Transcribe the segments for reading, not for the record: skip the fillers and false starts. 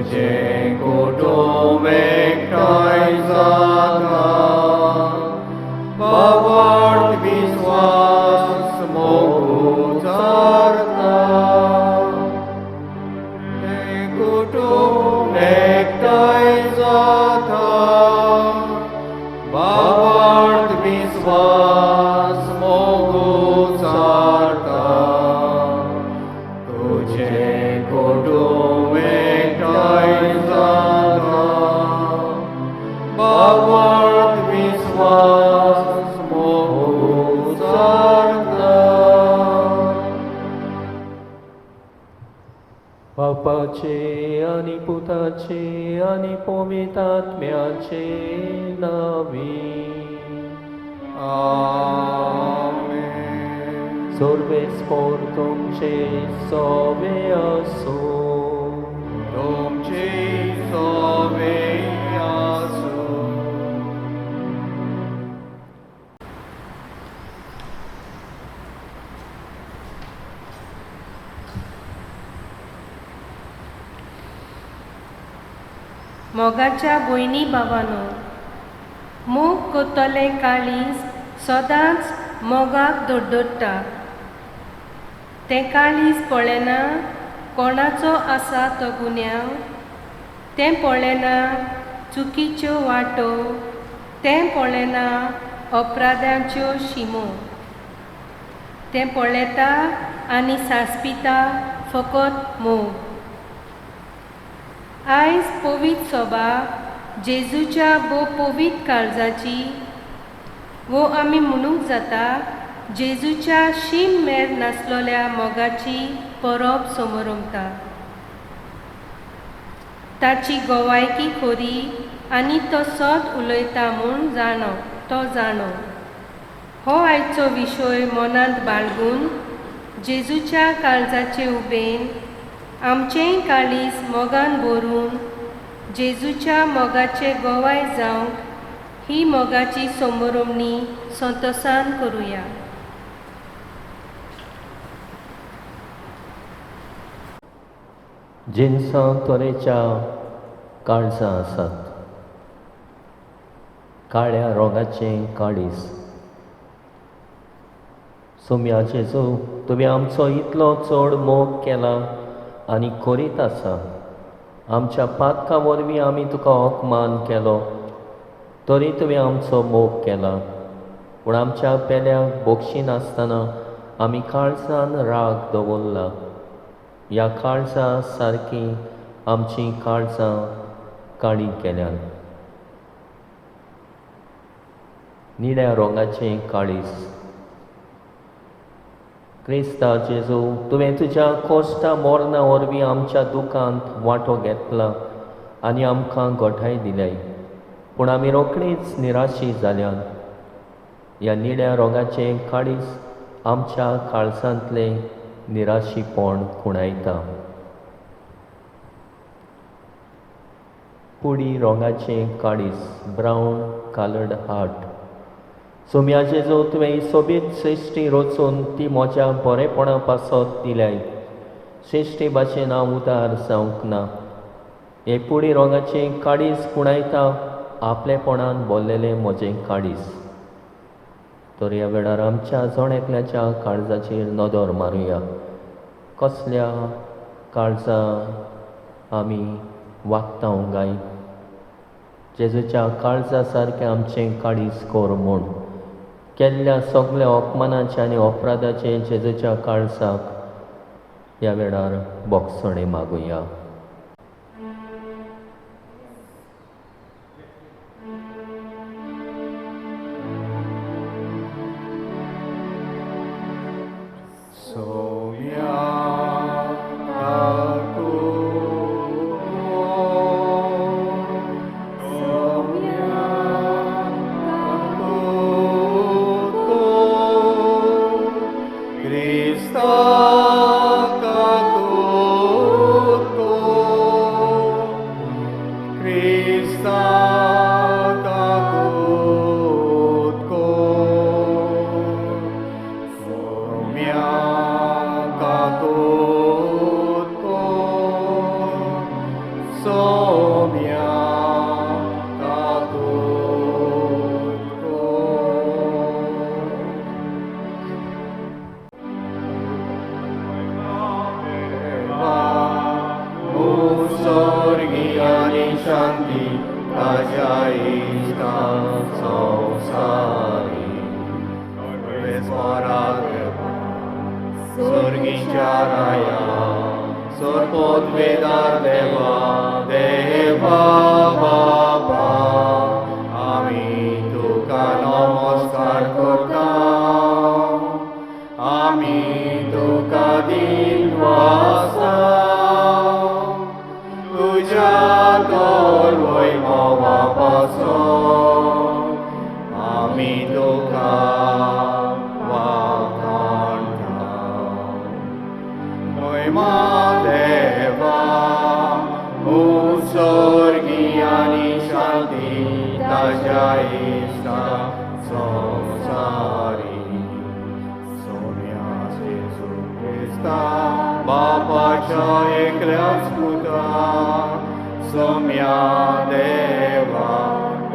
तुझे कुटुंब एकठांय जाता बावड विश्वास मोगू चारता ते कुटुंब एकठांय जाता बावड विश्वास मोगू चारता तुझे कुटुंब एकठांय जाता बावड विश्वास मोगू चारता बापाचे आनी पुताचे आनी पवित्रात्म्याचे नावी आमेन सर्वेस्पोर तुमचे सोवे असो तुमची सोवे आसो मोगाच्या भयणी भावानो मोग कोतोले काळीज सदांच मोगाक दोड्डोडटा तें काळीज पळयना कोणाचो आसा तो गुन्यांव तें पळयना चुकीच्यो वाटो तें पळयना अपराधांच्यो शिमो तें पळयता आनी सासपिता फकत मोग आयज पवित्र सभा जेजूच्या भोव पवित्र काळजाची वो आमी म्हणूंक जाता जेजूच्या शीम मेर नासलोल्या मोगाची परब समोरंभता ताची गोवायकी खोरी आनी तो सत उलयता म्हूण तो जाणो हो आयचो विशय मनांत बाळगून जेजूच्या काळजाचे उबेन आमचेंय काळीज मोगान भरून जेजूच्या मोगाचे गोवाय जावंक ही मोगाची समोरमणी संतोशान करुया जिन्सां तरेच्या काळजां आसात काळ्या रंगाचें काळीज सोम्या जेजू तुवें आमचो इतलो चड मोग केला आनी करीत आसा आमच्या पातका वरवीं आमी तुका अपमान केलो तरी तुवें आमचो मोग केला पूण आमच्या पेल्याक बोगशी नासतना आमी काळजान राग दवरला ह्या काळजा सारकी आमची काळजां काळी केल्यात निळ्या रंगाचें काळीज क्रिस्ता जेजू तुवें तुज्या कोश्टा मोरना वरवीं आमच्या दुखांत वांटो घेतला आनी आमकां घोटाय दिल्याय पूण आमी रोखडीच निराशी जाल्यात ह्या निळ्या रंगाचें काळीज आमच्या काळजांतलें निराशीपण खुणायता पुडी रंगाचें काळीज ब्रावन कलर्ड हार्ट सोम्या जेजू तुवें ही सोबीत सृश्टी रचून ती म्हज्या बरेपणा पासत दिल्याय सृश्टी भाशेन हांव उदार जावंक ना हे पुडी रंगाचें काळीज खुणायता आपलेपणान भरलेलें म्हजें काळीज तर ह्या वेळार आमच्या जोण काळजाचेर नदर मारुया कसल्या काळजा आमी वागतांव गाय जेजूच्या काळजा सारकें आमचें काळीज कर म्हूण केल्ल्या सगळ्या अपमानाचे आनी अपराधाचे जेजूच्या काळजाक ह्या वेळार बोगसणे मागुया Cristo, सोम्या काकूत मुसर्गी आणि शांती ताज्या इष्टा संसारी सर्वेस्वरात स्वर्गीच्या राया सर्पोद्वेदार देवा देवा बाबा आम्ही तुका नमस्कार करता आम्ही तुका दिनवासा तुझ्या तोर वैभवापासून आम्ही तुका वाखाणटा महिमा देवा मुसर्गी आणि शांती ताज्या इष्टा संसारी सोम्या येशू ख्रिस्ता बापाच्या एकल्याच पुत्रा सोम्या देवा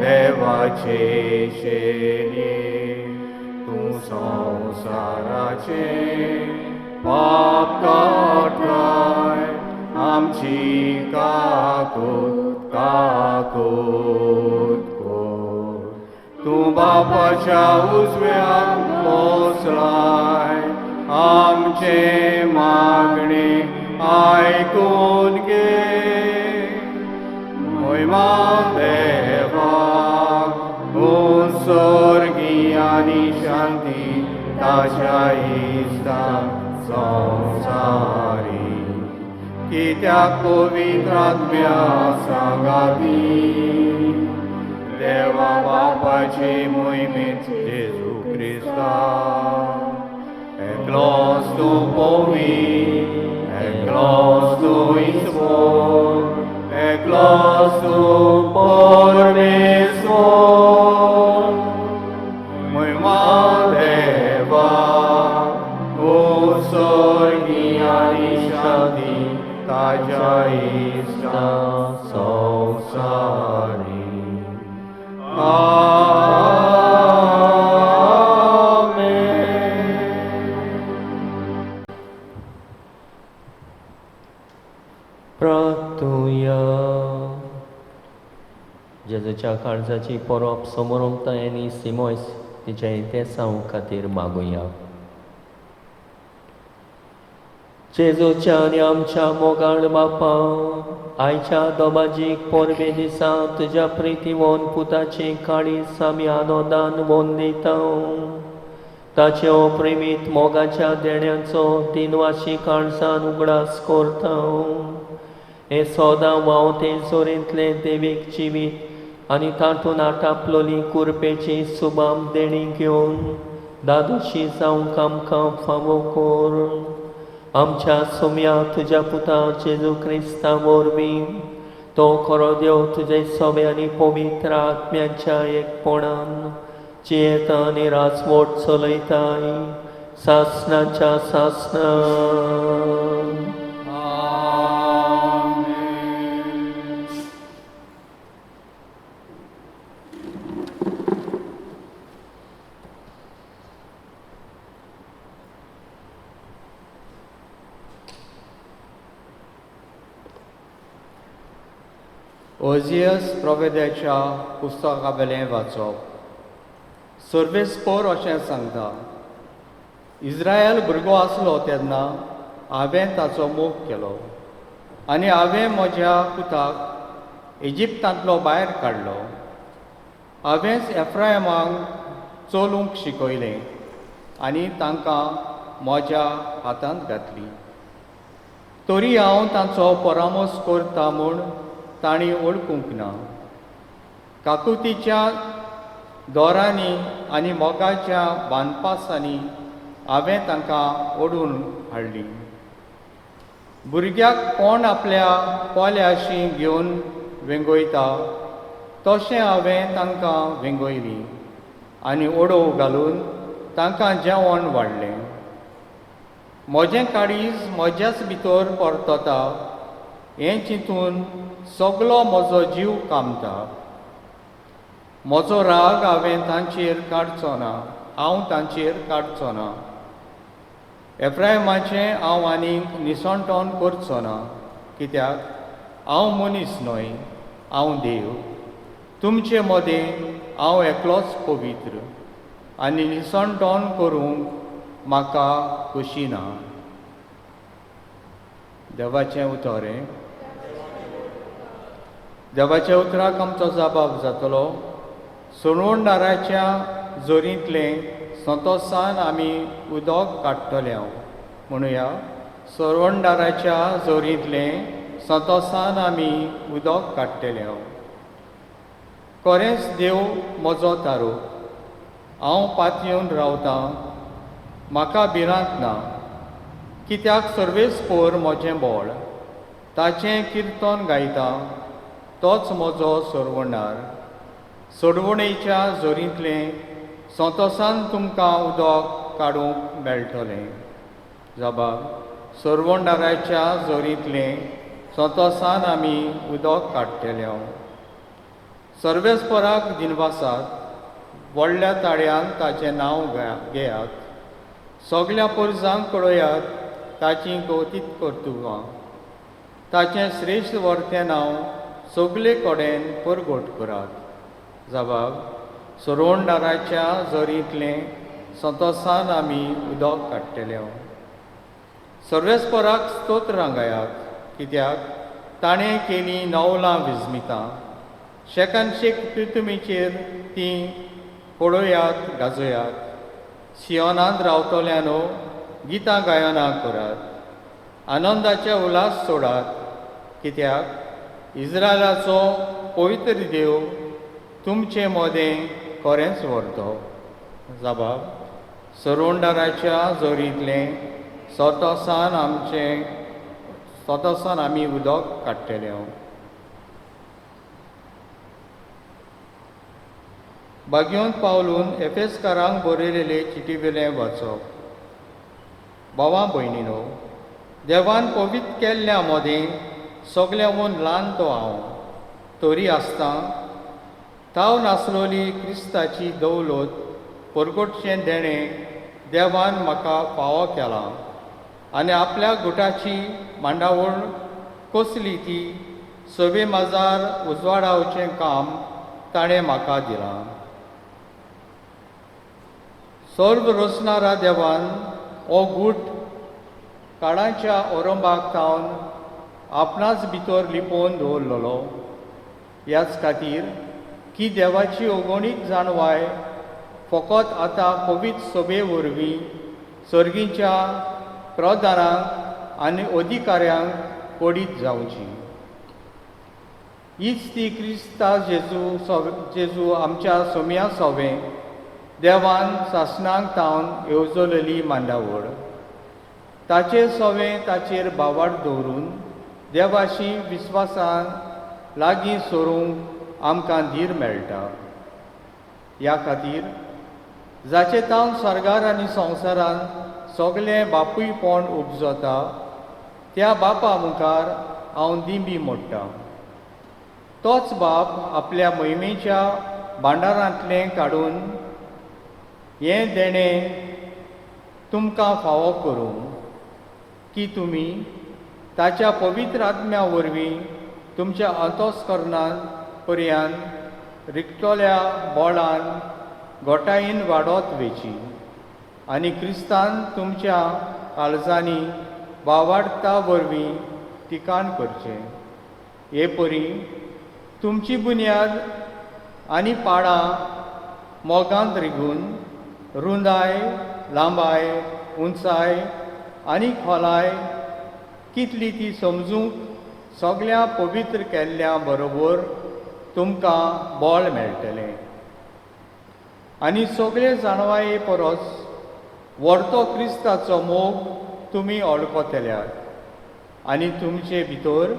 देवाचे शेली तू संसाराचे पाप काठाय आमची काकूत काकूत कोर तू बापाच्या उजव्याक बसलाय आमचे मागणे आयकून घे महिमा देवा मुसर्गी आणि शांती ताज्या इष्टा संसारी कित्याक पवित्र आत्म्या सांगाती देवा बापाचे मोहिमेत जेजू क्रिस्ता एकलोच तूं पवित्र एकलोच तूं ईश्वर एकलोच तूं परमेश्वर महिमा देवा मुसर्गी आणि शांती ताज्या इष्टा संसारी प्रार्थुया जेजूच्या काळजाची परब समोर उमतायनी सिमोयस तिच्या इतिहासां खातीर मागुया जेजूच्या आनी आमच्या मोगाळ बापा आयच्या दोबाजीक पोरबे दिसा तुज्या प्रितीवोन पुताची काळीस आमी आनंदान वोन दिता ताचे अप्रेमीत मोगाच्या देण्याचो दिनवाशी काळजान उगडास करता हे सदां वावते चोरेंतले देवीक जिवीत आनी तातूंत आटापलोली कुरपेची सुबाम देणी घेवन दादोशी जावंक आमकां फावो कर आमच्या सोम्या तुज्या पुता जेजू क्रिस्ता वरवीं तो खरो देव तुजे सोबे आनी पवित्र आत्म्याच्या एकपणान जियेता आनी राजवट चलयताय सासणाच्या सासणान ओजियस प्रोवेद्याच्या पुस्तका वेलें वाचप सर्वेस्पोर अशें सांगता इस्रायल भुरगो आसलो तेन्ना हांवें ताचो मोग केलो आनी हांवें म्हज्या पुताक इजिप्तांतलो भायर काडलो हांवेंच एफ्रायमाक चलूंक शिकयलें आनी तांकां म्हज्या हातांत घातली तरी हांव तांचो परामोस करता म्हूण तांणी ओळखूंक ना काकुतीच्या दोरांनी आनी मोगाच्या बांदपासांनी हांवें तांकां ओडून हाडली भुरग्याक कोण आपल्या पोल्याशी घेवन वेंगोयता तशें हांवें तांकां वेंगोयली आनी ओडो घालून तांकां जेवण वाडलें म्हजें काळीज म्हज्याच भितर परतता हें चिंतून सगलो म्हजो जीव कामता. म्हजो राग हांवें तांचेर काडचो ना, हांव तांचेर काडचो ना. एफ्रायमाचें हांव आनीक निसणटोन करचो ना, कित्याक हांव मनीस न्हय, हांव देव. तुमचे मदें हांव एकलोच पवित्र, आनी निसणटोन करूंक म्हाका खोशी ना. देवाचें उतोरें. देवाच्या उतराक आमचो जबाब जातलो, सुरवंडाराच्या जोरींतलें संतोसान आमी उदक काडटले हांव. म्हणुया, सुरवंडाराच्या जोरींतलें संतोसान आमी उदक काडटले हांव. खरेंच देव म्हजो तारू, हांव पातयेवन रावतां, म्हाका भिरांत ना. कित्याक सर्वेस्पोर म्हजें बोळ, ताचें किर्तन गायतां, तोच म्हजो सोडवणार. सोडवणेच्या जोरींतलें संतोसान तुमकां उदक काडूंक मेळटलें. जबाब. सोडवणदाराच्या जोरींतलें संतोसान आमी उदक काडटले हांव. सर्वेस्पराक दिनवासाक व्हडल्या ताळ्यान ताचें नांव घेयात. सगल्या पुरजांक कळयात ताची कौतीक कर्तुवां. ताचें श्रेश्ठ वर्तें नांव सगले कडेन परगट करात. जबाब. सोडवणदाराच्या जोरींतलें संतोसान आमी उदक काडटले हांव. सर्वेस्पराक स्तोत्रां गायात, कित्याक ताणें केलीं नवलां विजमितां. शेकानशेक पृथ्वीचेर तीं पळोवयात, गाजोयात. सियोनांत रावतल्यांनो, गितां गायनां करात. आनंदाचे उलास सोडात, कित्याक इस्रायलाचो पवित्र देव तुमचे मदें खरेंच व्हरतो. जबाब. सोडवणदाराच्या जोरींतलें संतोसान आमी उदक काडटले हांव. बागयोंत पावलून एफेसकारांक बरयलेले चिटीवेलें वाचप. भावां भयणीनो, देवान पवित्र केल्ल्या मदें सगल्याहून ल्हान तो हांव. तरी आसता ताव नासलोली क्रिस्ताची दौलत परगटचें देणें देवान म्हाका फावो केलां, आनी आपल्या गुटाची मांडावळ कसली ती सवे माजार उजवाडावचें काम ताणें म्हाका दिलां. सर्व रचणारा देवान हो गूट काळाच्या औरंबाक थावन आपणाच भितर लिपोवन दवरलेलो. ह्याच खातीर की देवाची ओगोणीक जाणवाय फकत आतां पवित्र सभे वरवीं सर्गीच्या प्रधानांक आनी अधिकाऱ्यांक पडीत जावची. हीच ती क्रिस्ता जेजू आमच्या सोम्या सवें देवान सासणांक थावन येवजलेली मांडावळ. ताचे सवें ताचेर बावाड दवरून देवाशी विस्वासान लागीं सरूंक आमकां धीर मेळटा. ह्या खातीर जाचे थावन सर्गार आनी संवसारांत सगलें बापूयपण उपजता, त्या बापा मुखार हांव दिंबी मोडटां. तोच बाप आपल्या मोहिमेच्या भांडारांतलें काडून हें देणें तुमकां फावो करूं, की तुमी ताच्या पवित्र आत्म्या वरवीं तुमच्या अंतस्करणांत पर्यंत रिकतोल्या बोळान घोटायेन वाडत वेची, आनी क्रिस्तान तुमच्या काळजांनी वावाडटा वरवीं तिकाण करचें. हे परी तुमची बुन्याद आनी पाडां मोगांत रिगून रुंदाय, लांबाय, उंचाय आनी खोलाय कितली ती समजूंक सगल्या पवित्र केल्ल्या बरोबर तुमकां बळ मेळटलें. आनी सगळे जाणवाये परस व्हडतो क्रिस्ताचो मोग तुमी ओळखतल्यात, आनी तुमचे भितर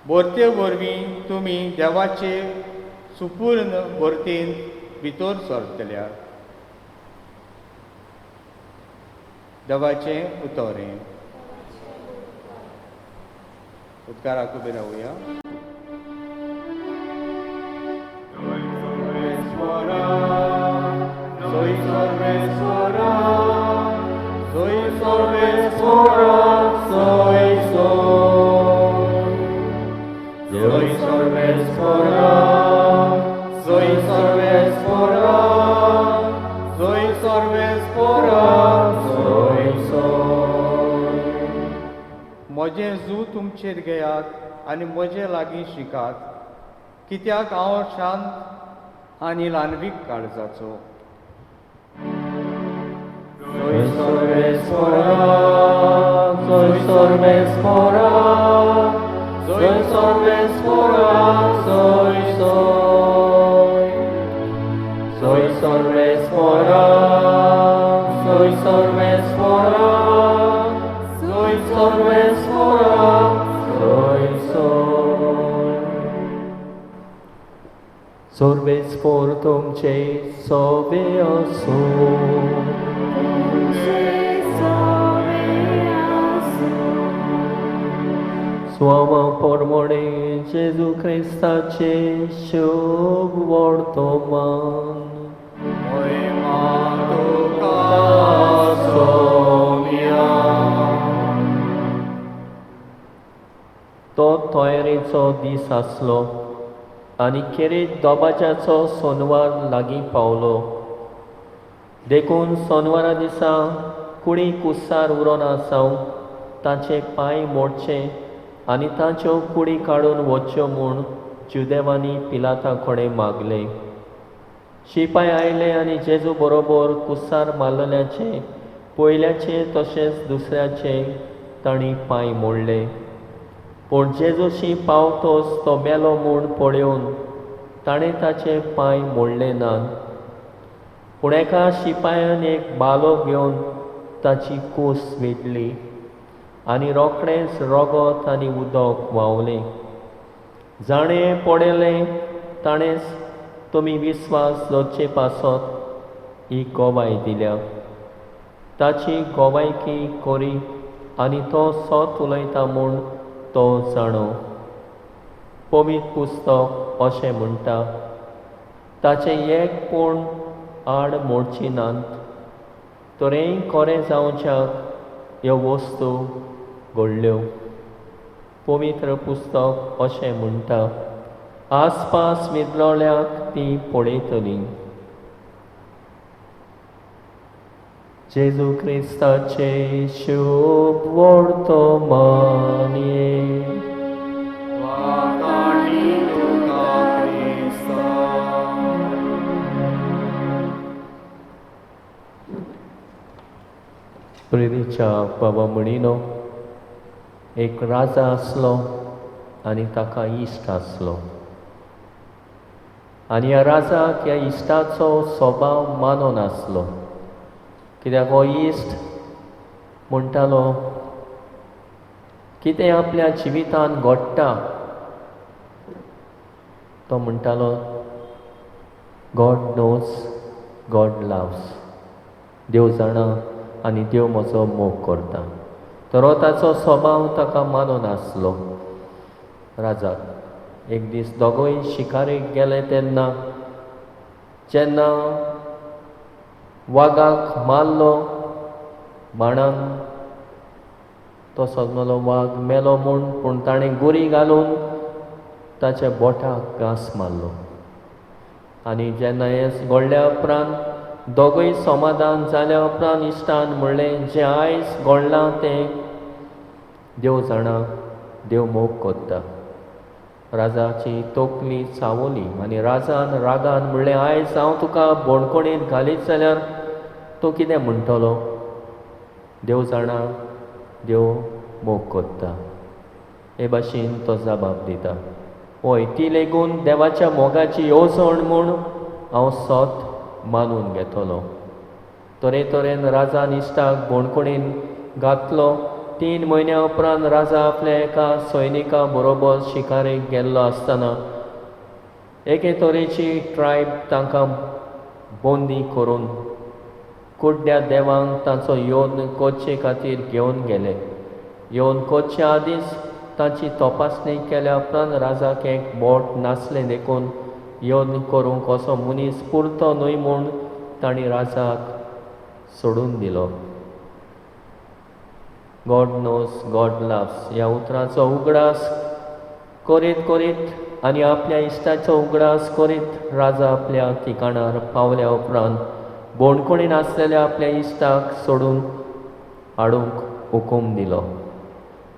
भरते वरवीं तुमी देवाचे सुपूर्ण भरतेन भितर सरतल्यात. देवाचें उतोरें. उद्गाराक उबे रावया. Soy sorbes fora, soy sorbes fora, soy soy. Soy sorbes fora, soy sorbes fora, soy sorbes fora, soy soy. म्हजें जू तुमचेर घेयात आनी म्हजे लागीं शिकात, कित्याक हांव शांत आनी ल्हानवीक काळजाचो. Soy sorbes fora, soy sorbes fora, soy sorbes fora, soy soy. Soy sorbes fora, soy sorbes fora, soy sorbes fora, soy soy. Sorbes for tumce sobe aso. Słowo pormone Jezu Chrystacie शुभ वर्तमान. Moima tuka somia. तो तयारेचो दीस आसलो आनी खेरीत दोबाच्याचो सोनवार लागीं पावलो. देखून सोनवारा दिसा कुडी कुसार उरोन आसाव तांचे पांय मोडचे आनी तांच्यो कुडी काडून वच्च्यो म्हूण जुदेवांनी पिलाता कडेन मागले. शिपाय आयले आनी जेजू बरोबर कुसार मारलेल्याचे पयल्याचे तशेंच दुसऱ्याचे तांणी पांय मोडले. पूण जेजूशी पावतोच तो मेलो म्हूण पळयोवन ताणें ताचे पांय मोडले नात. पूण एका शिपायान एक बालो घेवन ताची कूस वेदली आनी रोखडेंच रगत आनी उदक व्हांवलें. जाणें पडलें ताणेंच तुमी विस्वास दवरचे पासत ही गोवाय दिल्या. ताची गोवायकी कोरी आनी तो सोत उलयता म्हूण तो जाणो. पवित्र पुस्तक अशें म्हणटा, ताचे एक पूण आड मोडची नात. तोरेय कोरें जावच्याक ह्यो वस्तू घडल्यो. पवित्र पुस्तक अशें म्हणटा, आसपास विदलोल्याक ती पळयतली. जेजू क्रिस्ताचे शुभ वर्तमान. Wakani tuka Krista. प्रेरीच्या बाबा म्हणिनो, एक राजा आसलो आनी ताका इश्ट आसलो. आनी ह्या राजाक ह्या इश्टाचो स्वभाव मानो नासलो. कित्याक हो इश्ट म्हणटालो कितें आपल्या जिवितान घडटा तो म्हणटालो गॉड नोज, गॉड लव्स. देव जाणा आनी देव म्हजो मोग करता. तर हो ताचो स्वभाव ताका मानो नासलो. राजाक एक दीस दोगूय शिकारेक गेले तेन्ना जेन्ना वागाक मारलो बाणान, तो सगलो वाग मेलो म्हूण, पूण ताणें गुरी घालून ताच्या बोटाक घास मारलो. आनी जेन्ना हें घडल्या उपरांत दोगूय समाधान जाल्या उपरांत इश्टान म्हणलें, जें आयज घडलां तें देव जाणा, देव मोग करता. राजाची तोखली चावली आनी राजान रागान म्हणलें, आयज हांव तुका बोडकोणींत घालीत जाल्यार तूं कितें म्हणटलो? देव जाणा, देव मोग करता. हे भाशेन तो जबाब दिता. हय, ती लेगून देवाच्या मोगाची येवजण म्हूण हांव सोत मानून घेतलो. तरेतरेन राजान इश्टाक बोडकुणीन घातलो. 3 म्हयन्या उपरांत राजा आपल्या एका सैनिका बरोबर शिकारेक गेल्लो आसतना एके तरेची ट्रायब तांकां बोंदी करून कुड्ड्या देवांक तांचो योन कोचचे खातीर घेवन गेले. योन कोचच्या आदींच ताची तपासणी केल्या उपरांत राजाक एक बोट नासलें देखून योन करूंक असो मनीस पुरतो न्हय म्हूण तांणी राजाक सोडून दिलो. गॉड नोज गॉड लव्स ह्या उतराचो उगडास करीत करीत आनी आपल्या इश्टाचो उगडास करीत राजा आपल्या ठिकाणार पावल्या उपरांत बोणकुणीन आसलेल्या आपल्या इश्टाक सोडून हाडूंक हुकूम दिलो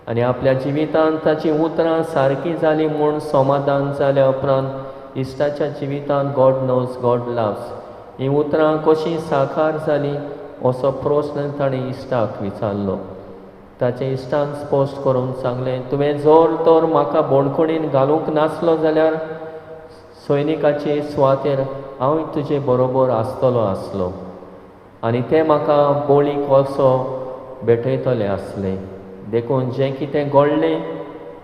आनी आपल्या जिवितांत ताची उतरां सारकीं जालीं म्हूण समाधान जाल्या उपरांत इश्टाच्या जिवितांत गॉड नोज गॉड लव्स ही उतरां कशीं साकार जालीं असो प्रस्न ताणें इश्टाक विचारलो. ताचे इश्टान स्पश्ट करून सांगलें, तुवें जोर तर म्हाका बोणकुणीन घालूंक नासलो जाल्यार सैनिकाचे सुवातेर हांव तुजे बरोबर आसतलो आसलो आनी तें म्हाका बोळीक कसो भेटयतलें आसलें. देखून जें कितें घडलें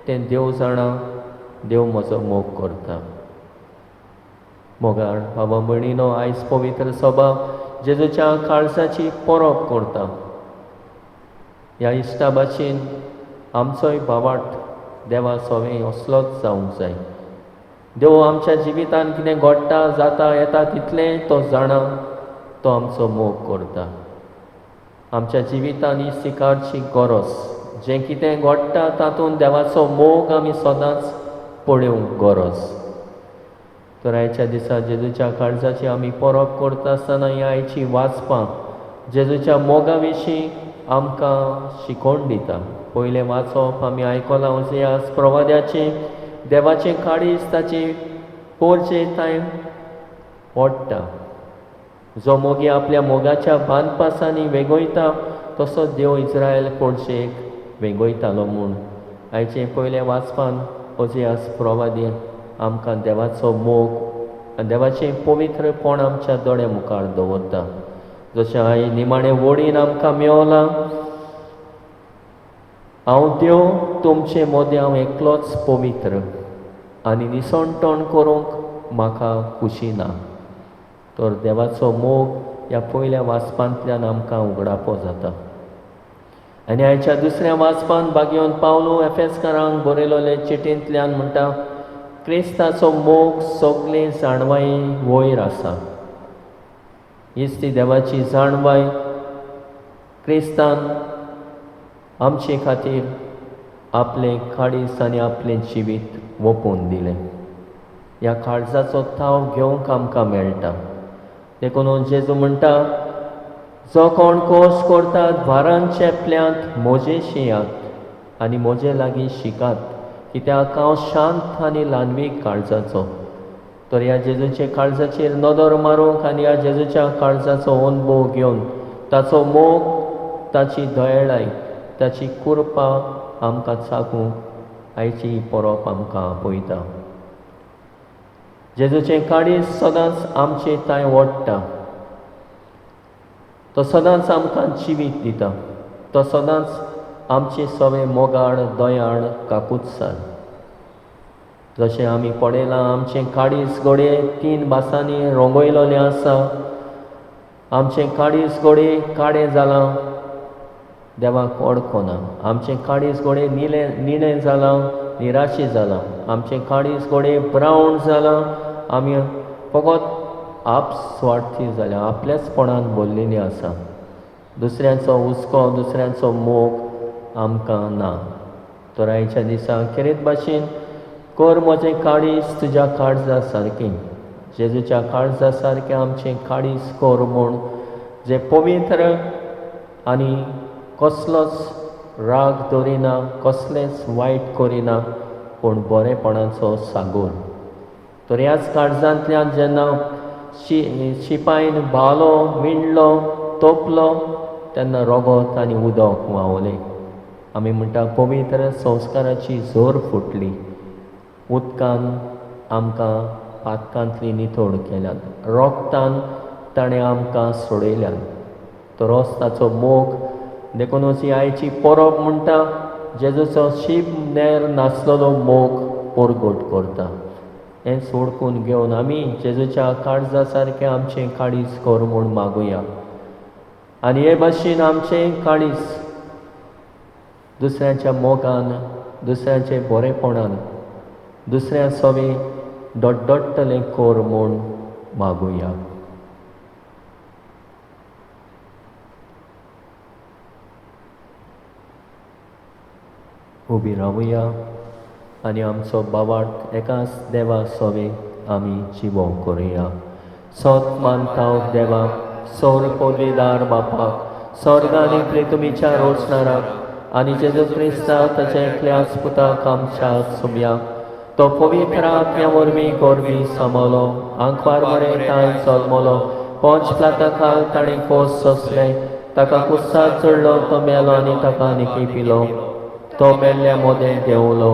तें देव जाणा, देव म्हजो मोग करता. मोगाळ बाबा भयणीनो, आयज पवित्र सभा जेजूच्या काळजाची परब करता. ह्या इश्टा भाशेन आमचोय भावार्थ देवा सवें असलोच जावंक जाय. देव आमच्या जिवितांत कितें घडटा जाता येता तितलें तो जाणा, तो आमचो मोग करता. आमच्या जिवितांत ही सिकारची गरज, जें कितें घडटा तातूंत देवाचो मोग आमी सदांच पळोवंक गरज. तर आयच्या दिसा जेजूच्या काळजाची आमी परब करता आसतना ही आयची वाचपां जेजूच्या मोगा विशीं आमकां शिकोवन दिता. पयलें वाचप आमी आयकलां ओजियास प्रवाद्याचें, देवाचें काळीज ताची पोरचे ताय ओडटा. जो मोगी आपल्या मोगाच्या बांदपासांनी वेगोयता तसो देव इस्रायल पोरचेक वेगोयतालो म्हूण आयचे पयले वाचपान ओजियास प्रवादी आमकां देवाचो मोग आनी देवाचें पवित्रपण आमच्या दोळ्या मुखार दवरता. जशें आयज निमाणें वडीन आमकां मेवलां, हांव देव तुमचे मोदें हांव एकलोच पवित्र आनी निसणटण करूंक म्हाका खुशी ना. तर देवाचो मोग ह्या पयल्या वाचपांतल्यान आमकां उगडापो जाता. आनी आयच्या दुसऱ्या वाचपांत भाग्योन पावलो एफेसकारांक बरयलोले चिटींतल्यान म्हणटा, क्रिस्ताचो मोग सगळे जाणवाई वयर आसा. हीच ती देवाची जाणवाय. क्रिस्तान आमचे खातीर आपलें काळीज आनी आपलें जिवीत ओपून दिलें. ह्या काळजाचो ताव घेवंक आमकां मेळटा. देखून जेजू म्हणटा, जो कोण कोश करतात भारान चेपल्यांत म्हजेशी यात आनी म्हजे लागीं शिकात, कित्याक हांव शांत आनी ल्हानवीक काळजाचो. तर ह्या जेजूचे काळजाचेर नदर मारूंक आनी ह्या जेजूच्या काळजाचो अनुभव घेवन ताचो मोग, ताची दयेळाय, ताची कृपा आमकां चाकूंक आयची ही परब आमकां आपयता. जेजूचें काळीज सदांच आमचे ताय ओडटा. तो सदांच आमकां जिवीत दिता. तो सदांच आमचे सवें मोगाळ, दयाळ, काकुत्सार. जशें आमी पळयलां, आमचें काळीज घोडये 3 भासांनी रंगयलोलें आसा. आमचें काळीज घोडये काळें जालां, देवाक ओळखना. आमचें काळीज घोडये निळें जालां, निराशे जालां. आमचें काळीज घोडये ब्रावन जालां, आमी फकत आपस्वार्थी जाल्या, आपल्याचपणान भरलेलीं आसा. दुसऱ्यांचो हुस्को, दुसऱ्यांचो मोग आमकां ना. तर आयच्या दिसा खेरीत भाशेन कर म्हजें काळीज तुज्या काळजा सारकें. जेजूच्या काळजा सारकें आमचें काळीज कर म्हूण, जें पवित्र आनी कसलोच राग दवरिना, कसलेंच वायट करिना, पूण बरेपणाचो सागोर. तर ह्याच काळजांतल्यान जेन्ना शिपायन भालो, विणलो, तोपलो, तेन्ना रगत आनी उदक व्हांवलें. आमी म्हणटा पवित्र संस्काराची झर फुटली. उदकान आमकां पातकांतली नितोड केल्यान, रोगतान ताणें आमकां सोडयल्यान. तर होच ताचो मोग. देखून ही आयची परब म्हणटा, जेजूचो शीब नेर नासलेलो मोग परगट करता. हें सोडकून घेवन आमी जेजूच्या काळजा सारकें आमचें काळीज कर म्हूण मागुया. आनी हे भाशेन आमचें काळीज दुसऱ्यांच्या मोगान दुसऱ्याचे बरेपणान दुसऱ्या सोबी डोडडोडटले कोर म्हूण मागुया. उबी रावुया आनी आमचो बाबाट एकाच देवा सोबी आमी जिवो करुया. सोत मानताव देवाक, सौर पदवीदार बापाक, स्वर्गानी प्रितुमीच्या रोचणाराक आनी जेजू क्रिस्ता ताच्या एकल्याच पुताक आमच्या सुमयाक तो पवित्र आत्म्या वरवीं गोरबी समलो, आंकवार बरें ताय जल्मलो, पोंच प्लाताखाल ताणें कोस सोंसले, ताका कुस्सार चडलो, तो मेलो आनी ताका निकी पिलो. तो मेल्ल्या मोदें देंवलो,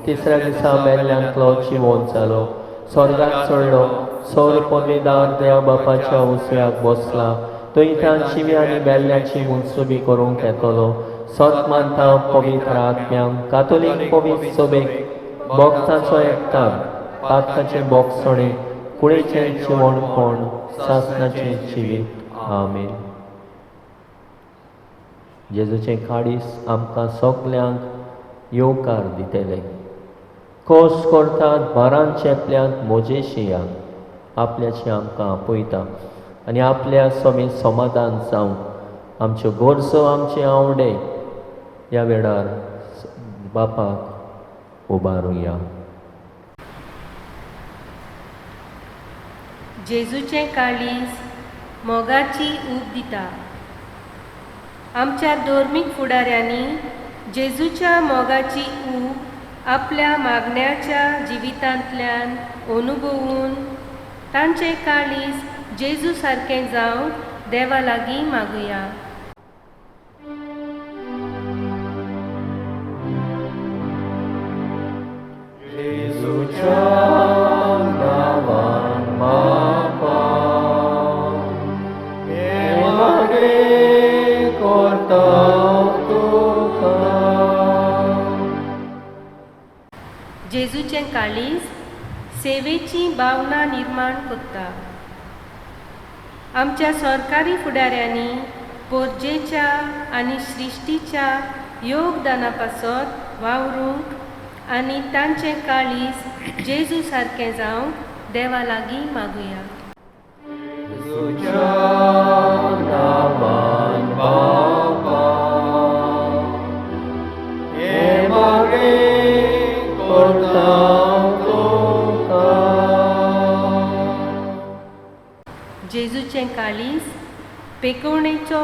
तिसऱ्या दिसा मेल्ल्यांतलो जिवोन जालो, स्वर्गाक चडलो, सौर पदवीदार देव बापाच्या उजव्याक बसला, थंय जिवी आनी मेल्ल्यांची मुनसुबी करूंक येतलो. सोत मानता पवित्र आत्म्यांक, कातोलीक पवित्र सोबेक, भक्तांचो एकठाण, पातकाचे बोगसणे, कुडीचें जिवणपण, सासणाचें जिवीत. आमेन. जेजूचें काडीस आमकां सगल्यांक येवकार दितले. खोस करतात बारान चेपल्यांत मोजेशियांक आपल्याची आमकां आपयता आनी आपल्या सोमी समाधान जावं आमच्यो गोरजो आमचे आवडे ह्या वेळार बापाक उबारुया. जेजूचें काळीज मोगाची ऊब दिता. आमच्या धर्मीक फुडाऱ्यांनी जेजूच्या मोगाची ऊब आपल्या मागण्याच्या जिवितांतल्यान अनुभवून तांचें काळीज जेजू सारकें जावं देवा लागीं मागुया. जेजूचें काळीज सेवेची भावना निर्माण करता. आमच्या सरकारी फुडाऱ्यांनी पोरजेच्या आनी सृश्टीच्या योगदाना पासत वावरूंक आनी तांचें काळीज जेजू सारकें जावं देवा लागीं मागुया. जेजूचें काळीज पेकोवणेचो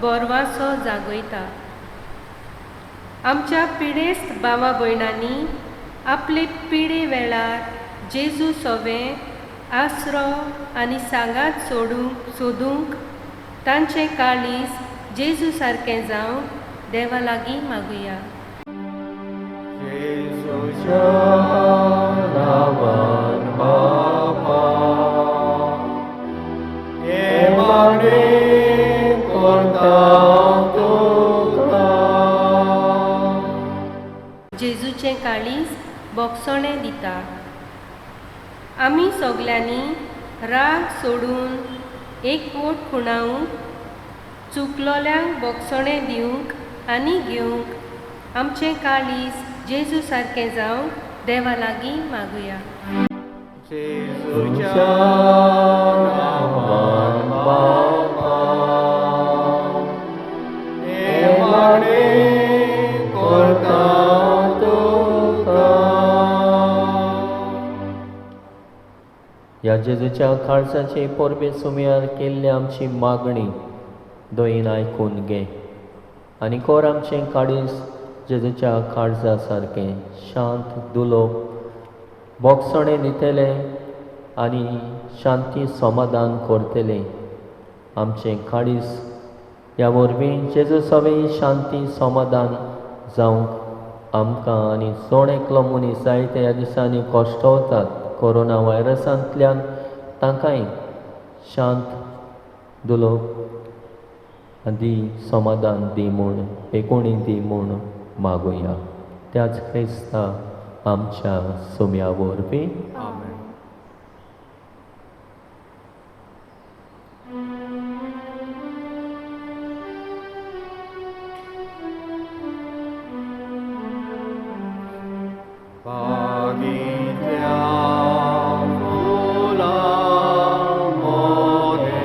बोरवासो जागयता. आमच्या पिडेस्त भावा भयणांनी आपले पिडे वेळार जेजू सोबें आसरो आनी सांगात सोदूंक तांचें काळीज जेजू सारकें जावं देवा लागीं मागुया. जेजूचें काळीज बोगसणें दिता. आमी सगल्यांनी राग सोडून एकवट खुणावूंक, चुकलोल्यांक बोगसणें दिवंक आनी घेवंक आमचें काळीज जेजू सारकें जावं देवा लागीं मागुया. ह्या जेजूच्या काळजाची परबे सुमयार केल्ली आमची मागणी दोयीन आयकून घे आनी कोर आमचें काळीज जेजूच्या काळजा सारकें शांत दुलोप बोगसणें दितले आनी शांती समाधान करतले. आमचें काळीज ह्या वरवीं जेजू सवें शांती समाधान जावंक आमकां आनी जोण एकलो मनीस जायते ह्या दिसांनी कश्टवतात कोरोना व्हायरसांतल्यान तांकांय शांत दुलोप दी समाधान दी म्हूण पेकोणी दी म्हूण मागुया. त्याच क्रिस्ता आमच्या सुमया वरवीं. बगितल्या फुलांमध्ये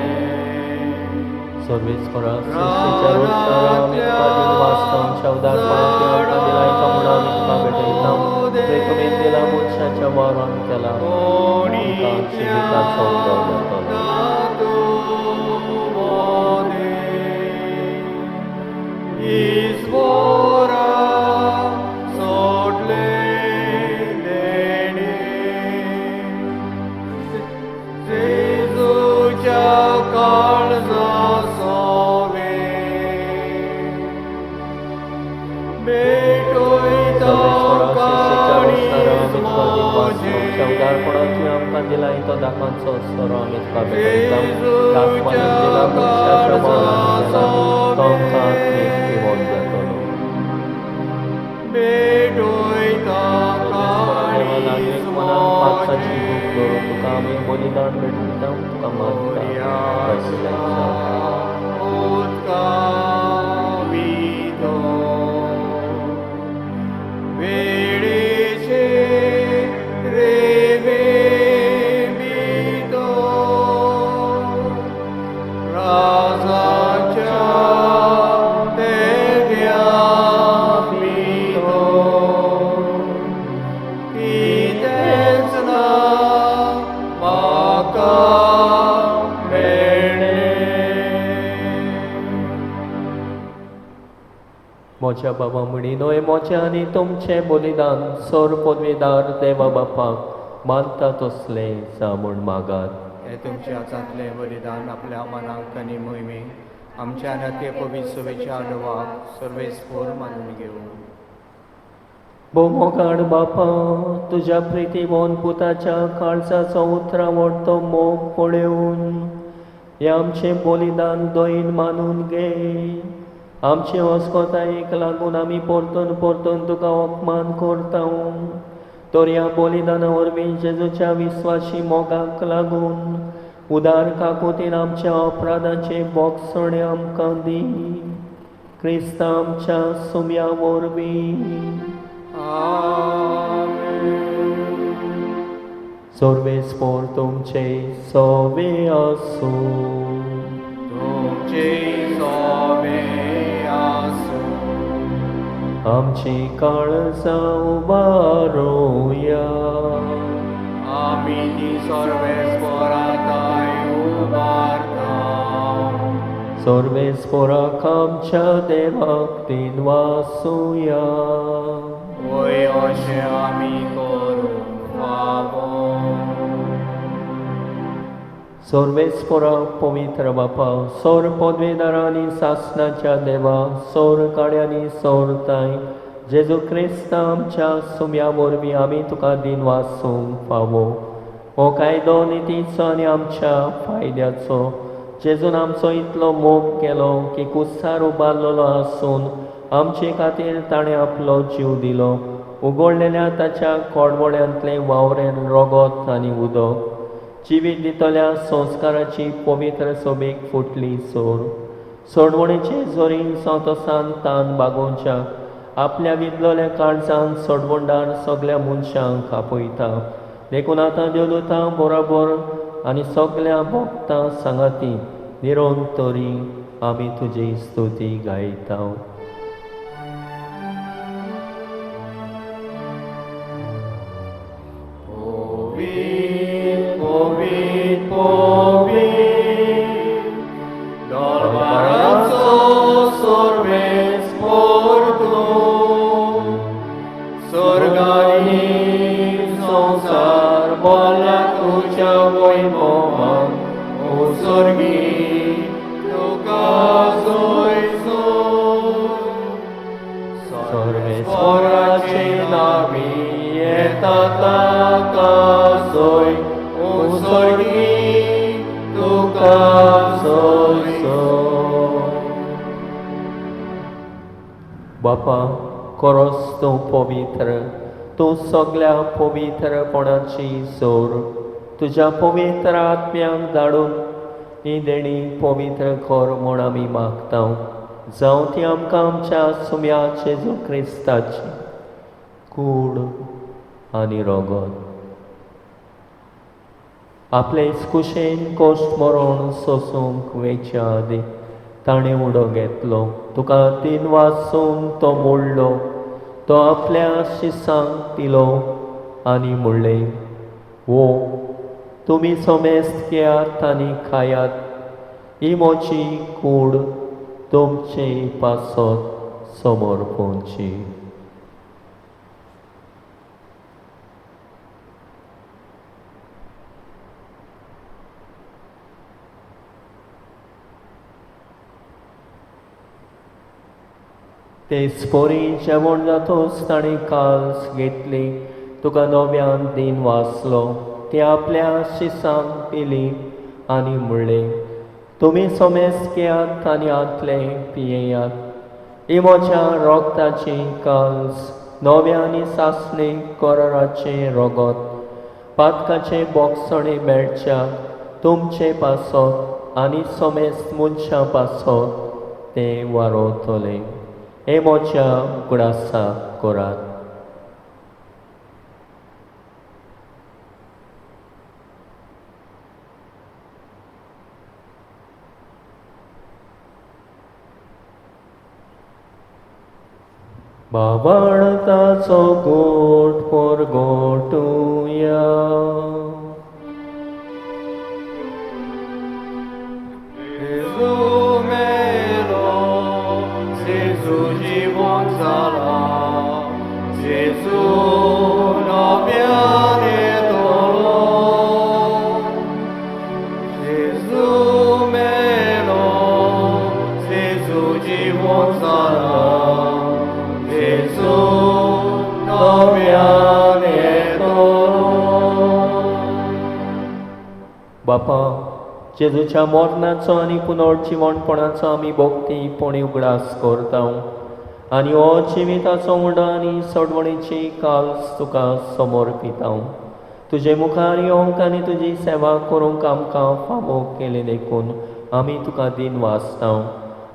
सर्वेस्परा सृष्टीच्या रोजसारा आमी तुका दिन वाचता उदारपणाची आमकां दिलाय तो म्हूण आमी तुका भेटयता रे तुवें दिला मोक्षाच्या वारान केला आमकां जिविताचो उदक जातलो ईश्वरा सोडले देणे जेजूच्या काळजा सोवे भेटोयता काळीज मोजे उदारपणाची आमकां दिलाय तो दाखोवचो सोरो आमी तुका भेटयता दाखोवन दिला मोक्षाच्या वारान केला तो आमकां विमोद जातलो भेटोयता काळीज मोजे तुका आमी बलिदान भेटयता तुका मानता उत्कावितो वेळेचे रेवेबितो राजाच्या देव्याबितो कितेंच ना म्हाका मोच्या बाबा म्हणिनोय मोचे आनी तुमचे बलिदान सोर पदवीदार देवा बापाक मानता तसले जामून मागात हे तुमच्या हातांतले बलिदान आपल्या मनाक आनी मोहिमेक आमच्या नाते पवित्र सभेच्या आडवाक सर्वेस्पोर मानून घेवं मोगाड बापा तुझ्या प्रिती मोन पुताच्या काळजाचो उतरावट तो मोग पळेवन हे आमचे बलिदान दोईन मानून घे आमचे वस्कोतायेक लागून आमी परतून परतून तुका अपमान करता तर ह्या बलिदाना वरवीं जेजूच्या विस्वासी मोगाक लागून उदार काकुतीन आमच्या अपराधाचे बोगसण आमकां दी क्रिस्ता आमच्या सुम्या वरवीं सर्वेस्पोर तुमचे सोवे आसूं तुमचे सोवे आसूं आमची काळजां उबारुया आमी ती सर्वेस्पोराताय उबारता सर्वेस्पोराक आमच्या देवाक दिन वासुया वय अशें आमी करूंक फावो सर्वेस्पोरा पवित्र बापा सौर पदवीदारांनी सासणाच्या देवा सौर काड्यांनी सौरताय जेजू क्रिस्ता आमच्या सुम्या वरवीं आमी तुका दिन वासूंक फावो हो कायदो नितीचो आनी आमच्या फायद्याचो जेजून आमचो इतलो मोग केलो की कुस्सार उबारलेलो आसून आमचे खातीर ताणें आपलो जीव दिलो उगडलेल्या ताच्या कोडवड्यांतलें वावरें रगत आनी उदक जिवीत दितल्या संस्काराची पवित्र सोबेक फुटली सोर सोडवणेचे जोरीन संतोसान तान बागोवच्या आपल्या विदलोल्या काळजान सोडवणदार सगळ्या मनशांक आपयता देखून आतां देवदूतां बरोबर आनी सगळ्या भक्तां सांगाती निरंतरी आमी तुजी स्तुती गायता बापा खरोच तूं पवित्र तूं सगळ्या पवित्रपणाची सोर तुज्या पवित्र आत्म्याक धाडून ही देणी पवित्र कर म्हूण आमी मागता जावं ती आमकां आमच्या सुम्या जेजू क्रिस्ताची कूड आनी रगत. आपलेच कुशेन कोश्ट मरोण सोसूंक वेच्या आदी ताणें उडो घेतलो. तुका 3 वाजून तो मोडलो. तो आपल्या शिसांक पिलो आनी म्हणलें, वो तुमी सोमेस्त घेयात आनी खायात. ही म्हजी कूड तुमचे पासत समोर पोवची. ते स्पोरी जेवण जातोच ताणें काल्स घेतली. तुका 9व्यान दिन वाचलो. ती आपल्या शिसांक पिली आनी म्हणलें, तुमी सोमेस्त घेयात आनी आतले पियेयात. ही म्हज्या रोगताची काल्स 9व्या आनी सासणी कोराराचें रगत. पातकाचे बोगसणे मेळच्याक तुमचे पासत आनी सोमेस्त मनशा पासत ते वारोतले. हे म्हज्या कुडासाक करात. बाबाणताचो गोठ परगोटुया. Jezu melo, Jezu żywot zala, Jezu nawianie dolo. Jezu melo, Jezu żywot zala, Jezu nawianie dolo. बापा, जेजूच्या मरणाचो आनी पुनर्जिवणपणाचो आमी भोगतीपणी उगडास करता आनी हो जिविताचो उंडो आनी सडवणीची काल्स तुका समर्पिता. तुजे मुखार येवंक आनी तुजी सेवा करूंक आमकां फावो केले देखून आमी तुका दिन वाचता.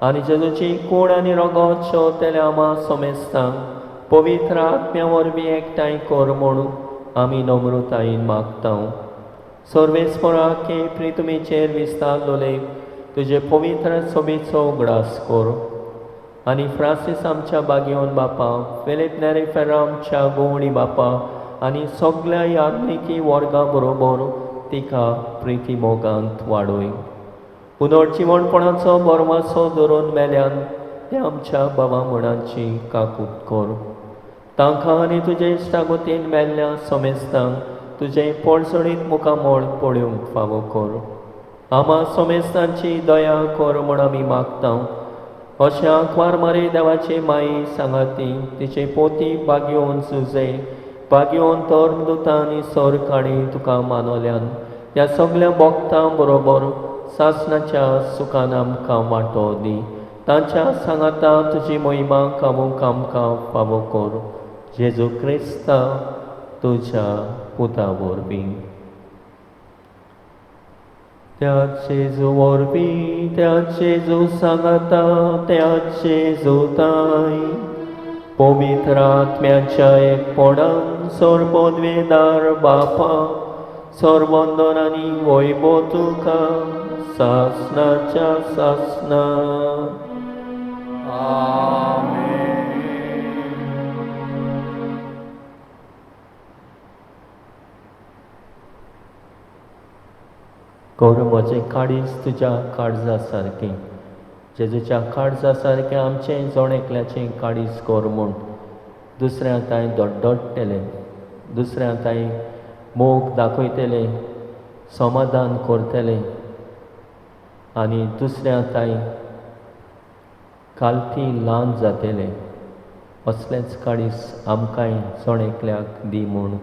आनी जेजूची कूड आनी रगत शेवतेले आमा सोमेस्तांक पवित्र आत्म्या वरवीं एकठांय कर म्हूण आमी नम्रतायेन मागता. सर्वेस्पराके प्रितुमेचेर विस्तारलोले तुजे पवित्र सोबेचो उगडास कर. आनी फ्रांसीस आमच्या बागयोन बापा, फिलीप नेरे फेर्रा आमच्या गोवणी बापा आनी सगळ्या याज्ञिकी वर्गा बरोबर तिका प्रिती मोगांत वाडोय. पुनर्जिवणपणाचो बरमासो धरून मेल्यान ते आमच्या भावा मणाची काकूट कर. तांकां आनी तुजे इश्टागतीन मेल्ल्या सोमेस्तांक तुजे पडसणीत मुखामोळ पळोवंक फावो कर. आमा सोमेस्तांची दया कर म्हूण आमी मागता. अशा अक्वारमारी देवाचे माई सांगाती तिचे पोती बागयोन झुजे बागयोन धर्मदुतां आनी सरकाणी तुका मानवल्यान ह्या सगळ्या भक्तां बरोबर सासणाच्या सुखान आमकां वांटो दी. तांच्या सांगाता तुजी महिमा कामूंक आमकां फावो कर. जेजू क्रिस्ता तुझ्या पुता वरवीं. त्या जेजू वरवीं, त्या जेजू सांगाता, त्या जेजू ताई पवित्र आत्म्याच्या एकपणान सर्वोद्वेदार बापा सर्वंदन आनी वैभव तुका सासणाच्या सासणा. Amen. गौरव म्हजें काळीज तुज्या काळजा सारकें. जेजूच्या काळजा सारकें आमचें जण एकल्याचें काळीज कर म्हूण दुसऱ्यां तांय दोड्डोडटेले, दुसऱ्यां तांय मोग दाखयतले, समाधान करतले आनी दुसऱ्यां तांय कालती ल्हान जातले. असलेंच काळीज आमकांय जण एकल्याक दी म्हूण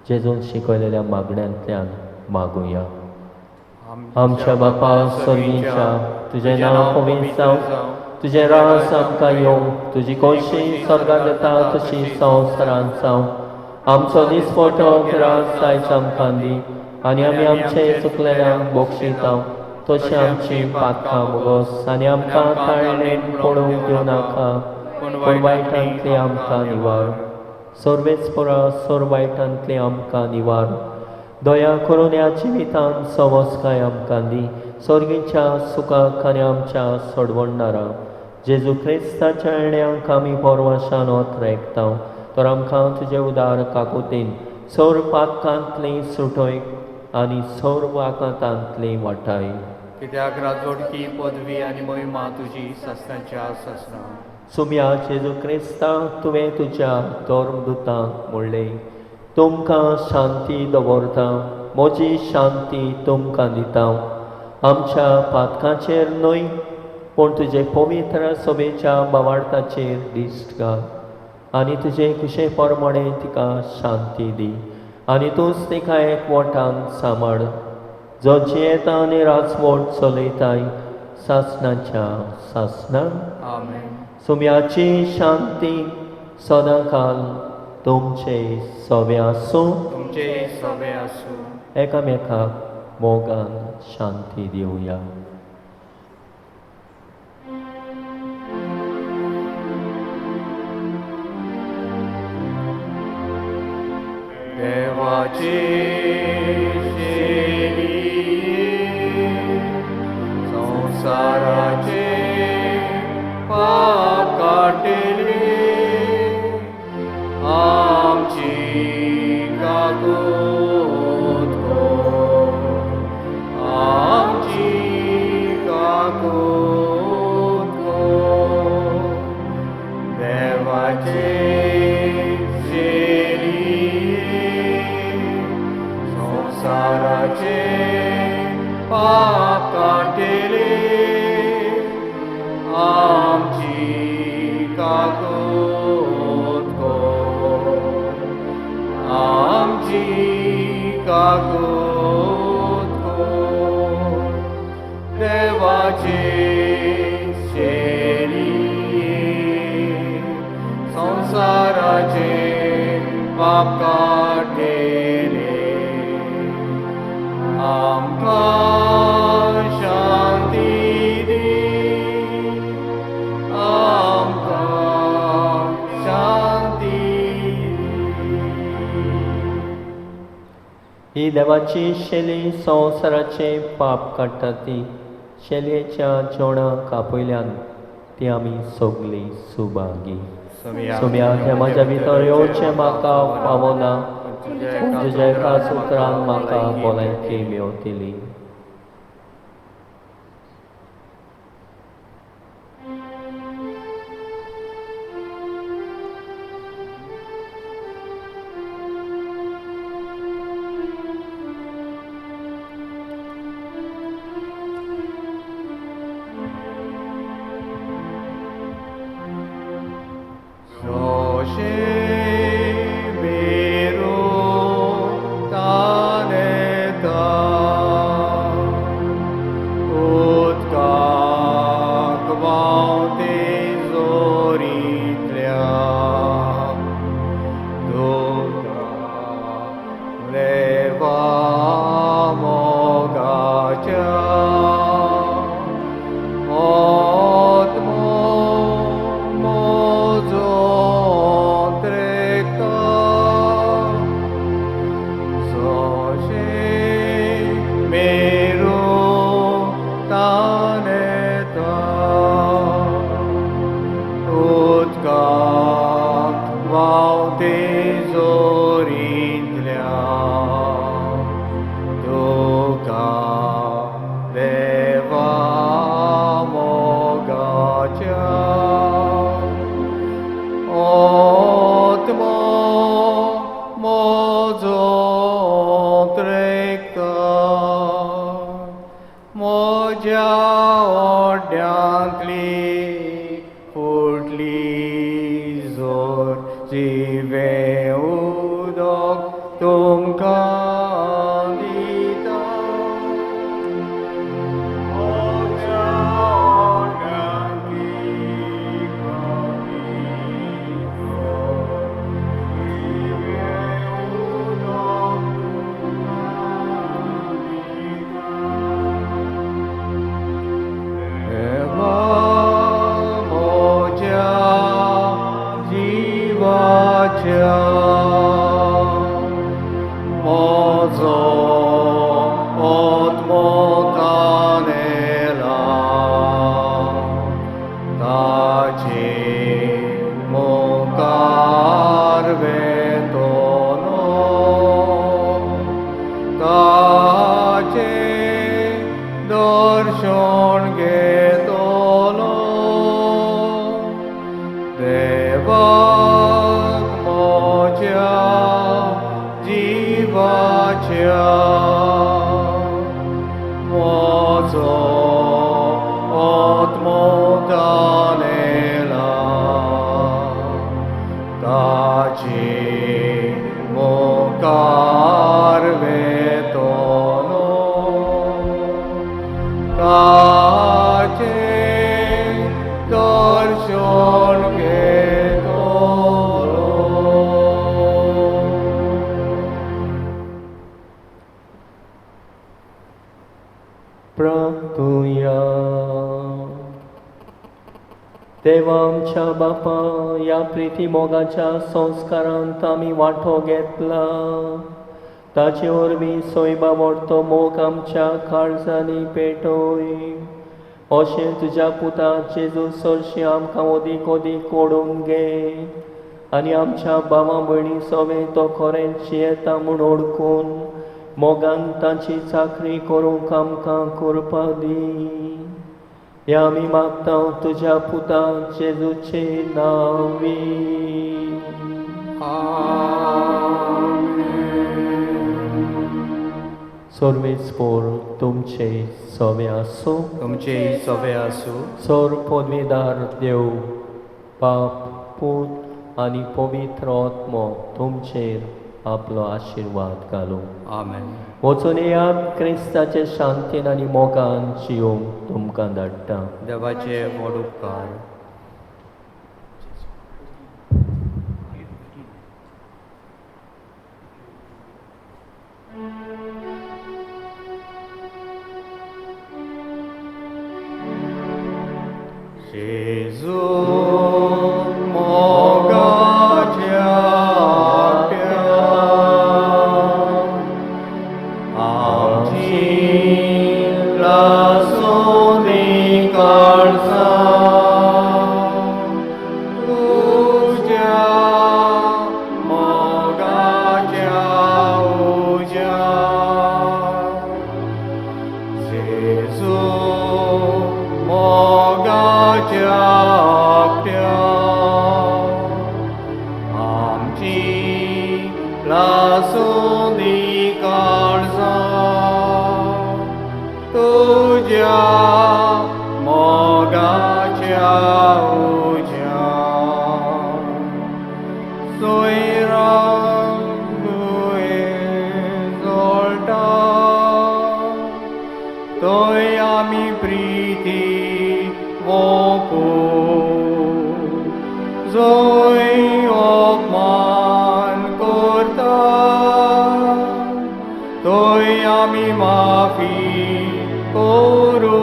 जेजून शिकयलेल्या मागण्यांतल्यान मागुया. आमच्या बापा स्वर्गीच्या, तुजें नांव पवित्र जावं, तुजें रास आमकां येवं, तुजी खोशी स्वर्गांत जाता तशी संवसारांत जावं. आमचो दिसपटो रास आयज आमकां दी आनी आमी आमचे चुकलेल्यांक बक्षिता तशी आमची पातकां बोगस आनी आमकां ताळणेन पडूंक दिवं नाका पूण वायटांतली आमकां निवार. सर्वेस्परा सर्वायटांतले आमकां निवार दया करून ह्या जिवितांत सवस्काय आमकां दी सर्गेच्या सुखाक आनी आमच्या सोडवणदारा जेजू क्रिस्ताच्या येण्याक आमी परवाशान वत रेखतांव तर आमकां तुजे उदार काकुतीन सर पातकांतली सुटोय आनी सर वाकांतांतली वाटाय कित्याक राजोडकी पदवी आनी महिमा तुजी सस्नाच्या ससना सुम्या जेजू क्रिस्ता तुवें तुज्या धर्मदुतांक म्हणलें तुमकां शांती दवरता म्हजी शांती तुमकां दिता आमच्या पातकांचेर न्हय पूण तुजे पवित्र सभेच्या बावार्थाचेर दिश्ट घाल आनी तुजे कुशे प्रमाणे तिका शांती दी आनी तूंच तिका एकवटान सांबाळ जो जियेता आनी राजवट चलयताय सासणाच्या सासणान आमेन सुम्याची शांती सदांकाल तुमचे सवे आसूं तुमचे सवे आसूं एकामेकाक मोगान शांती दिवया देवाचे संसाराचे पाप काटिले आमची काकूत कोर आमची काकूत कोर देवाचे संसाराचे पाप काटिले आमची काकूत कोर आमची काकूत कोर देवाचे संसाराचे पाप काटिले आमकां शांती दी आमकां शांती ही देवाची शेली संवसाराचे पाप काडटा ती शेलयेच्या जेवणाक आपयल्यान ती आमी सगळीं सुभागी सुम्या हे म्हाज्या भितर येवचें म्हाका फावना तुज्या एका सुत्रान म्हाका भलायकी मेवतली जीवाच्या म्हजो ओतमोतानेला ताचे मुखार वेतोनो ताचे दर्शन घेतलो देवाक म्हज्या जिवाच्या म्हजो आत्मोतानेला ताचे मुखार वेतोनो ताचे दर्शन घेतलो प्रार्थुया. देवा आमच्या बापा, या प्रिती मोगाच्या संस्कारांत आमी वांटो घेतला ताचे वरवीं सोयबा मोडतो मोग आमच्या काळजांनी पेटोय. अशें तुज्या पुता जेजू चडशें आमकां ओदीक ओदीक ओडून घे आनी आमच्या भावां भयणी सवें तो खरेंच येता म्हूण ओळखून मोगान ताची चाकरी करूंक आमकां करपा दी. हें आमी मागता तुज्या पुता जेजूचे नांवी. सर्वेस्पोर तुमचे सवे आसूं. तुमचे सवे आसूं. सर पदवीदार देव बाप पूत आनी पवित्र आत्मो तुमचेर आपलो आशिर्वाद घालूं. आमेन. वचून येयात क्रिस्ताचे शांतीन आनी मोगान जियोंक तुमकां धाडटा. देवाचे व्हड उपकार. जेजू मोगाच्या आमची लासोनी काळजां तुज्या मोगाच्या उज्यान जेजू मोगाच्या आमची लासोनी काळजां तुज्या मोगाच्या उज्यान सोयरां तुवें जोडटा थंय आमी प्रिती वोपू जंय अपमान करता थंय आमी माफी करू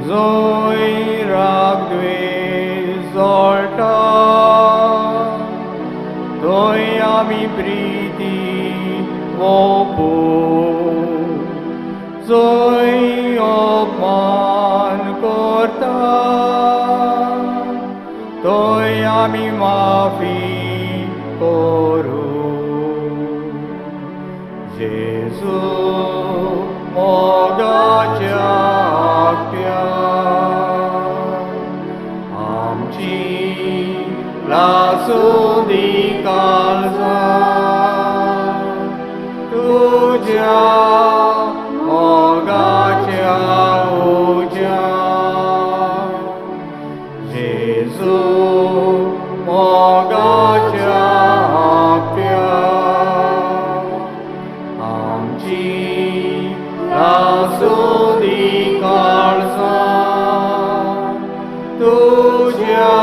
जंय राग द्वेष जळटा थंय आमी प्रिती वोपू जंय अपमान करता थंय आमी माफी करू जेजू मोगाच्या आमची लासोनी काळजां तुज्या मोगाच्या उज्यान जेजू मोगाच्या आमची लासोनी काळजां तुज्या